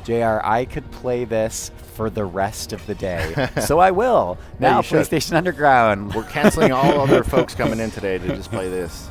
JR, I could play this for the rest of the day. So I will. Yeah, Now you should. PlayStation Underground. We're canceling all other folks coming in today to just play this.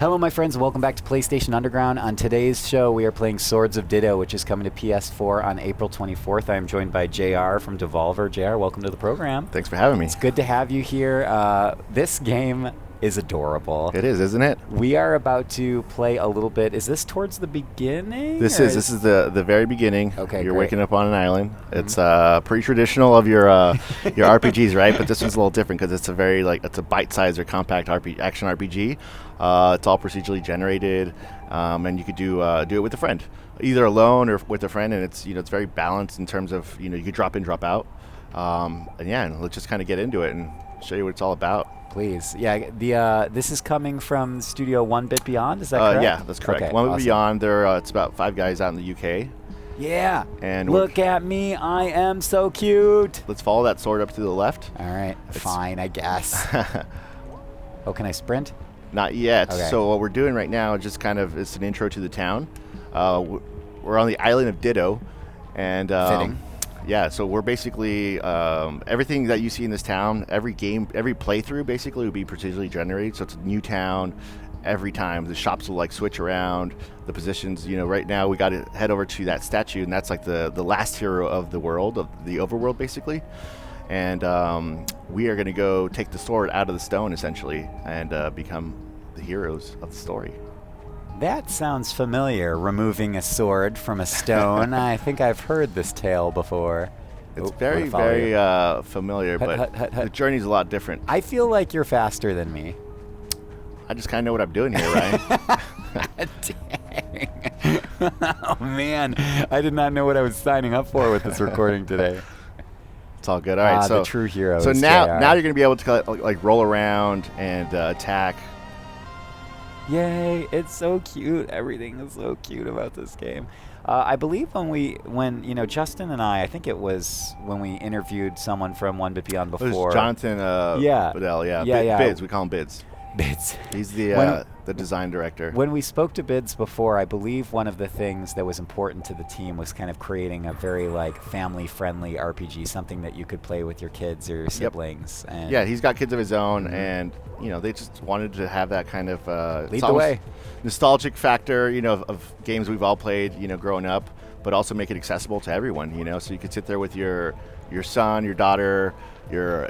Hello, my friends, and welcome back to PlayStation Underground. On today's show, we are playing Swords of Ditto, which is coming to PS4 on April 24th. I am joined by JR from Devolver. JR, welcome to the program. Thanks for having me. It's good to have you here. This game is adorable. It is, isn't it? We are about to play a little bit. Is this towards the beginning? This is the very beginning. Okay, You're great. waking up on an island. Mm-hmm. It's pretty traditional of your RPGs, right? But this one's a little different because it's it's a bite-sized or compact action RPG. It's all procedurally generated, and you could do it with a friend, either alone or with a friend. And it's it's very balanced in terms of you could drop in, drop out, and let's just kind of get into it and show you what it's all about. Please. Yeah, this is coming from Studio 1 Bit Beyond, is that correct? Yeah, that's correct. Okay, 1 Bit awesome. Beyond, it's about 5 guys out in the UK. Yeah. And look at me, I am so cute. Let's follow that sword up to the left. All right, fine, I guess. Oh, can I sprint? Not yet. Okay. So what we're doing right now is just it's an intro to the town. We're on the island of Ditto. And Fitting. yeah, so we're basically everything that you see in this town, every playthrough basically would be procedurally generated. So it's a new town every time. The shops will switch around, the positions. Right now we got to head over to that statue, and that's the last hero of the world, of the overworld basically. And we are going to go take the sword out of the stone essentially and become the heroes of the story. That sounds familiar, removing a sword from a stone. I think I've heard this tale before. It's very familiar, but the journey's a lot different. I feel like you're faster than me. I just kind of know what I'm doing here, Ryan. Dang. Oh, man. I did not know what I was signing up for with this recording today. It's all good. All right, so the true hero. So is now JR. you're going to be able to roll around and attack. Yay, it's so cute. Everything is so cute about this game. I believe when Justin and I think it was when we interviewed someone from 1 Bit Beyond before. It was Jonathan Bedell, yeah. Bids, we call him Bids. Bids. He's the design director. When we spoke to Bids before, I believe one of the things that was important to the team was kind of creating a very family-friendly RPG, something that you could play with your kids or your siblings. Yep. And yeah, he's got kids of his own, and they just wanted to have that kind of lead the way nostalgic factor, of games we've all played, growing up, but also make it accessible to everyone, so you could sit there with your son, your daughter, your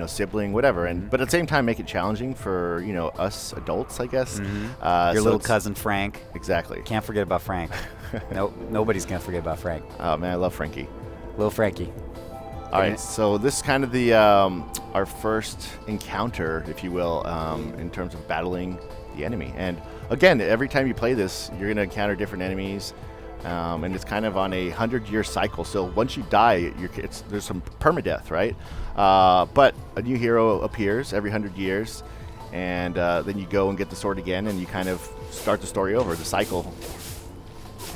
sibling, whatever, but at the same time make it challenging for us adults, I guess. Your little cousin Frank. Exactly. Can't forget about Frank. Nobody's gonna forget about Frank. Oh man, I love Frankie. Little Frankie. All right, so this is kind of the our first encounter, if you will, in terms of battling the enemy. And again, every time you play this, you're going to encounter different enemies, and it's kind of on a 100-year cycle. So once you die, there's some permadeath, right? But a new hero appears every 100 years, and then you go and get the sword again, and you kind of start the story over, the cycle.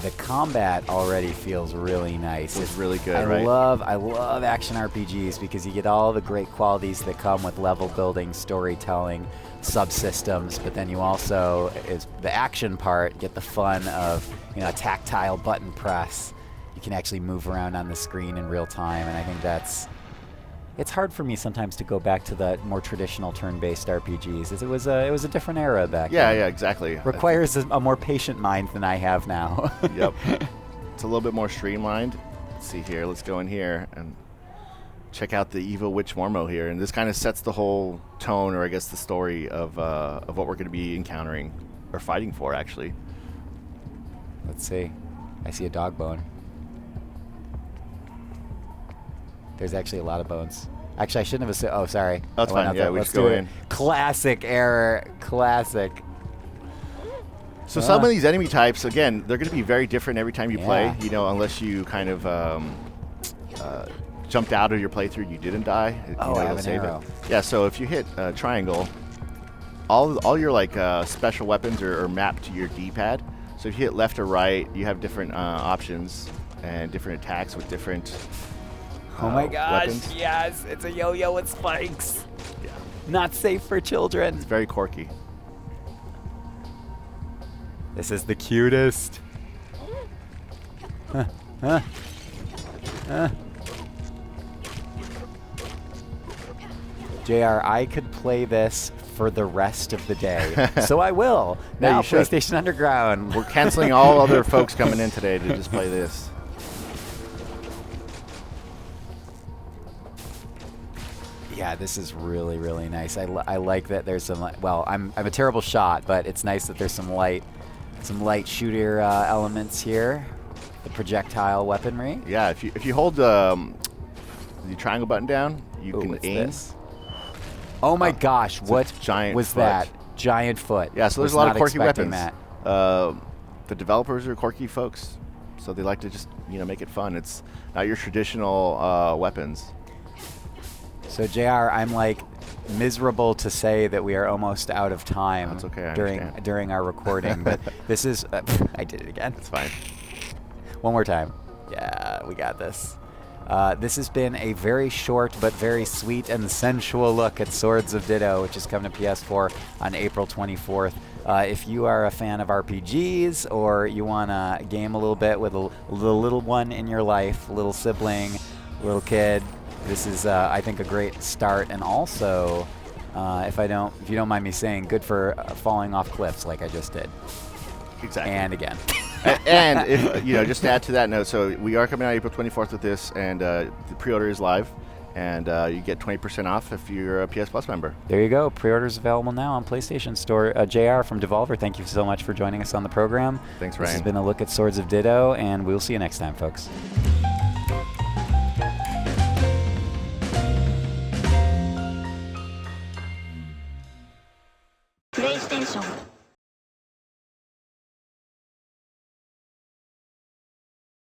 The combat already feels really nice. It's really good, right? I love action RPGs because you get all the great qualities that come with level building, storytelling, subsystems, but then you also, is the action part, get the fun of a tactile button press. You can actually move around on the screen in real time, and I think it's hard for me sometimes to go back to the more traditional turn-based RPGs. As it was a different era back then. Yeah, exactly. Requires a more patient mind than I have now. Yep. It's a little bit more streamlined. Let's see here. Let's go in here and check out the evil witch Mormo here. And this kind of sets the whole tone, or I guess the story of what we're going to be encountering or fighting for, actually. Let's see. I see a dog bone. There's actually a lot of bones. Actually, I shouldn't have assumed. Oh, sorry. That's fine. Yeah, we just go in. Classic error. Classic. So some of these enemy types, again, they're going to be very different every time you play. Unless you kind of jumped out of your playthrough, you didn't die. I have an arrow. Yeah. So if you hit triangle, all your special weapons are mapped to your D-pad. So if you hit left or right, you have different options and different attacks with different. Oh my gosh, weapons. yes, it's a yo-yo with spikes. Yeah. Not safe for children. It's very quirky. This is the cutest. JR, I could play this for the rest of the day. So I will. No, Now you should. PlayStation Underground. We're canceling all other folks coming in today to just play this. Yeah, this is really, really nice. I like that there's some, well, I'm a terrible shot, but it's nice that there's some light shooter elements here. The projectile weaponry. Yeah, if you hold the triangle button down, you Ooh, can what's aim. this? Oh my gosh, what giant was foot. that? Giant foot. Yeah, so there's Was a lot of not quirky expecting weapons. that. The developers are quirky folks, so they like to just make it fun. It's not your traditional weapons. So JR, I'm like miserable to say that we are almost out of time. That's okay, I during understand. during our recording, but this is I did it again. It's fine. One more time. Yeah, we got this. This has been a very short but very sweet and sensual look at Swords of Ditto, which is coming to PS4 on April 24th. If you are a fan of RPGs or you want to game a little bit with the little one in your life, little sibling, little kid, this is, I think, a great start. And also, if you don't mind me saying, good for falling off cliffs like I just did. Exactly. And again. And if just to add to that note, so we are coming out April 24th with this, and the pre-order is live, and you get 20% off if you're a PS Plus member. There you go. Pre-orders available now on PlayStation Store. JR from Devolver, thank you so much for joining us on the program. Thanks, This Ryan. has been a look at Swords of Ditto, and we'll see you next time, folks. PlayStation